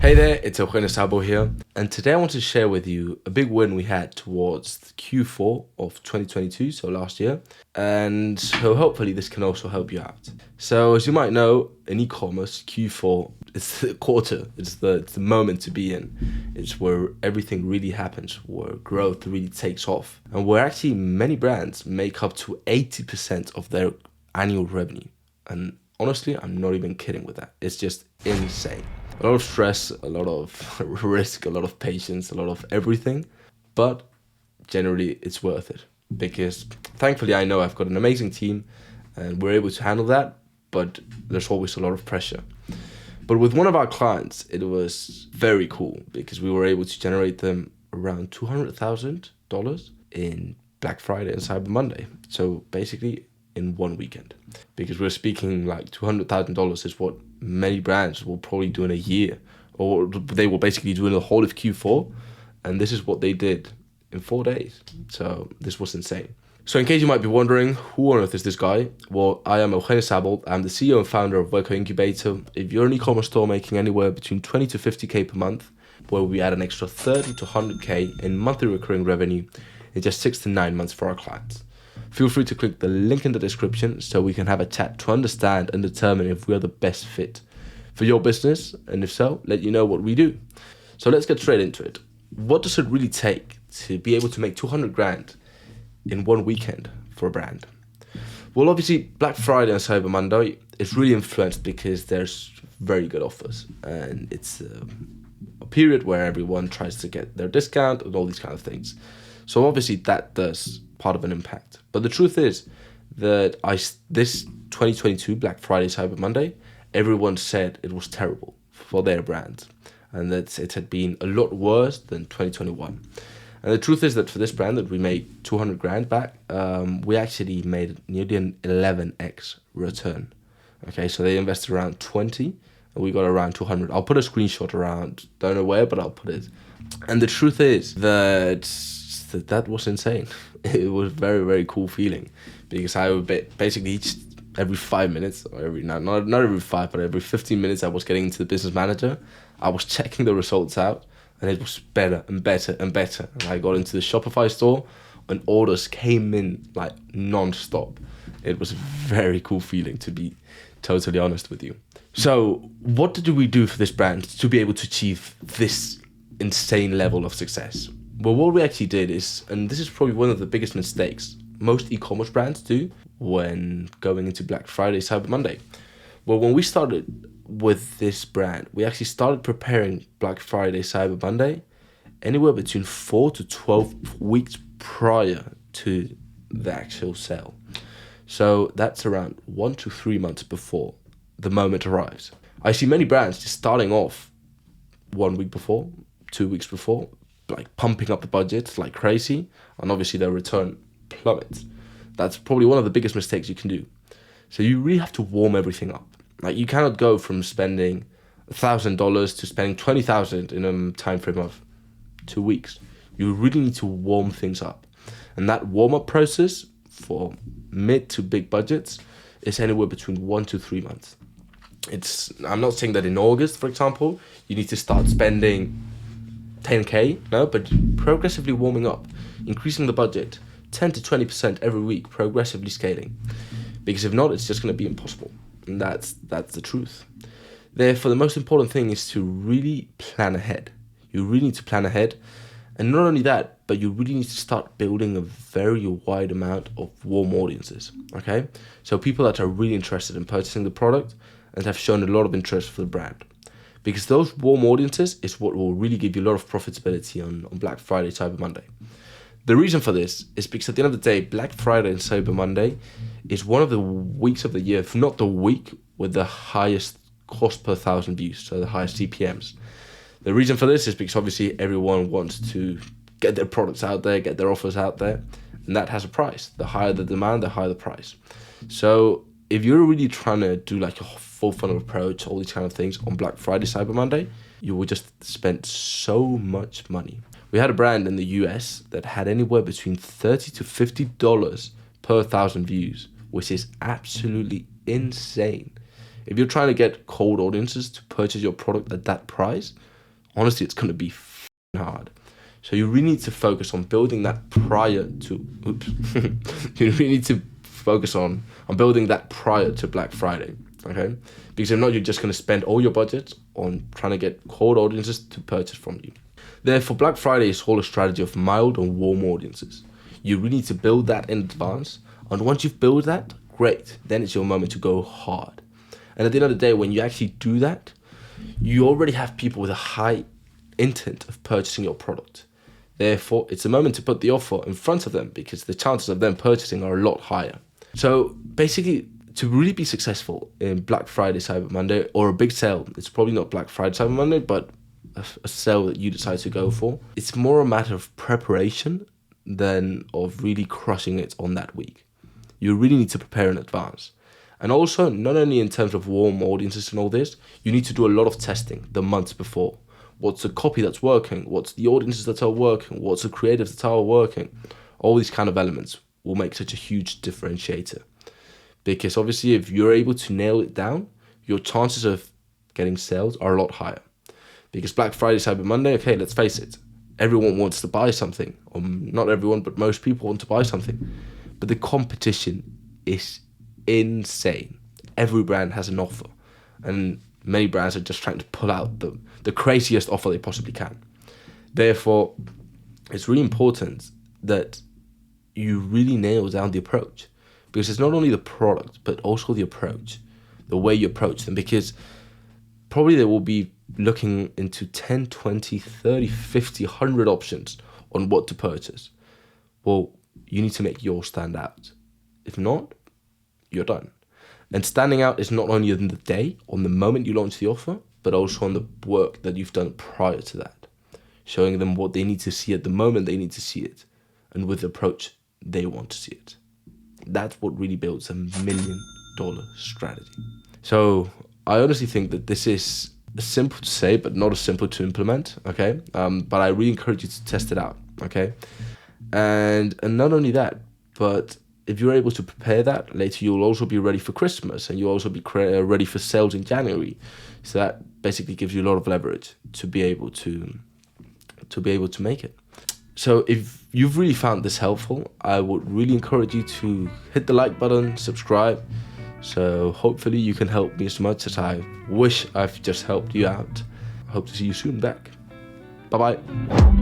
Hey there, it's Eugenio here, and today I want to share with you a big win we had towards Q4 of 2022, so last year, and so hopefully this can also help you out. So as you might know, in e-commerce, Q4 is the quarter, it's the moment to be in. It's where everything really happens, where growth really takes off, and where actually many brands make up to 80% of their annual revenue. And honestly, I'm not even kidding with that. It's just insane. A lot of stress, a lot of risk, a lot of patience, a lot of everything. But generally, it's worth it. Because thankfully, I know I've got an amazing team and we're able to handle that. But there's always a lot of pressure. But with one of our clients, it was very cool because we were able to generate them around $200,000 in Black Friday and Cyber Monday. So basically, in one weekend, because we're speaking like $200,000 is what many brands will probably do in a year, or they will basically do in the whole of Q4, and this is what they did in 4 days. So this was insane. So in case you might be wondering, who on earth is this guy? Well, I am Eugenio Zabell. I'm the CEO and founder of Worko Incubator. If you're an e-commerce store making anywhere between 20 to 50k per month, where we add an extra 30 to 100k in monthly recurring revenue in just 6 to 9 months for our clients. Feel free to click the link in the description so we can have a chat to understand and determine if we are the best fit for your business, and if so, let you know what we do. So let's get straight into it. What does it really take to be able to make 200 grand in one weekend for a brand? Well, obviously, Black Friday and Cyber Monday is really influenced because there's very good offers, and it's a period where everyone tries to get their discount and all these kind of things. So obviously that does part of an impact. But the truth is that this 2022 Black Friday, Cyber Monday, everyone said it was terrible for their brand and that it had been a lot worse than 2021. And the truth is that for this brand that we made 200 grand back, we actually made nearly an 11x return. Okay, so they invested around 20 and we got around 200. I'll put a screenshot around, don't know where, but I'll put it. And the truth is that was insane. It was very, very cool feeling because I would basically every 5 minutes, or not every 5, but every 15 minutes I was getting into the business manager. I was checking the results out and it was better and better and better. And I got into the Shopify store and orders came in like non-stop. It was a very cool feeling, to be totally honest with you. So what did we do for this brand to be able to achieve this insane level of success? Well, what we actually did is, and this is probably one of the biggest mistakes most e-commerce brands do when going into Black Friday, Cyber Monday. Well, when we started with this brand, we actually started preparing Black Friday, Cyber Monday anywhere between 4 to 12 weeks prior to the actual sale. So that's around 1 to 3 months before the moment arrives. I see many brands just starting off 1 week before, 2 weeks before, like pumping up the budget like crazy, and obviously their return plummets. That's probably one of the biggest mistakes you can do. So you really have to warm everything up. Like you cannot go from spending $1,000 to spending $20,000 in a time frame of 2 weeks. You really need to warm things up, and that warm up process for mid to big budgets is anywhere between 1 to 3 months. I'm not saying that in August, for example, you need to start spending 10k, no, but progressively warming up, increasing the budget 10 to 20% every week, progressively scaling. Because if not, it's just going to be impossible. And that's the truth. Therefore, the most important thing is to really plan ahead. You really need to plan ahead. And not only that, but you really need to start building a very wide amount of warm audiences, okay? So people that are really interested in purchasing the product and have shown a lot of interest for the brand. Because those warm audiences is what will really give you a lot of profitability on Black Friday, Cyber Monday. The reason for this is because at the end of the day, Black Friday and Cyber Monday is one of the weeks of the year, if not the week, with the highest cost per 1,000 views, so the highest CPMs. The reason for this is because obviously everyone wants to get their products out there, get their offers out there, and that has a price. The higher the demand, the higher the price. So if you're really trying to do like a full funnel approach, all these kind of things on Black Friday, Cyber Monday, you will just spend so much money. We had a brand in the US that had anywhere between $30 to $50 per 1,000 views, which is absolutely insane. If you're trying to get cold audiences to purchase your product at that price, honestly, it's going to be hard. So you really need to focus on building that prior to, you really need to focus on building that prior to Black Friday, okay? Because if not, you're just going to spend all your budget on trying to get cold audiences to purchase from you. Therefore, Black Friday is all a strategy of mild and warm audiences. You really need to build that in advance, and once you've built that, great, then it's your moment to go hard. And at the end of the day, when you actually do that, you already have people with a high intent of purchasing your product. Therefore, it's a moment to put the offer in front of them because the chances of them purchasing are a lot higher. So basically, to really be successful in Black Friday, Cyber Monday, or a big sale, it's probably not Black Friday, Cyber Monday, but a sale that you decide to go for, it's more a matter of preparation than of really crushing it on that week. You really need to prepare in advance. And also, not only in terms of warm audiences and all this, you need to do a lot of testing the months before. What's the copy that's working? What's the audiences that are working? What's the creatives that are working? All these kind of elements will make such a huge differentiator. Because obviously, if you're able to nail it down, your chances of getting sales are a lot higher. Because Black Friday, Cyber Monday, okay, let's face it, everyone wants to buy something. Or not everyone, but most people want to buy something. But the competition is insane. Every brand has an offer. And many brands are just trying to pull out the craziest offer they possibly can. Therefore, it's really important that you really nail down the approach. Because it's not only the product, but also the approach. The way you approach them. Because probably they will be looking into 10, 20, 30, 50, 100 options on what to purchase. Well, you need to make yours stand out. If not, you're done. And standing out is not only on the day, on the moment you launch the offer, but also on the work that you've done prior to that. Showing them what they need to see at the moment they need to see it, and with the approach they want to see it. That's what really builds $1 million strategy. So I honestly think that this is simple to say, but not as simple to implement, okay? But I really encourage you to test it out, okay? And not only that, but if you're able to prepare that, later you'll also be ready for Christmas, and you'll also be ready for sales in January. So that basically gives you a lot of leverage to be able to make it. So if you've really found this helpful, I would really encourage you to hit the like button, subscribe. So hopefully you can help me as much as I wish I've just helped you out. I hope to see you soon back. Bye-bye.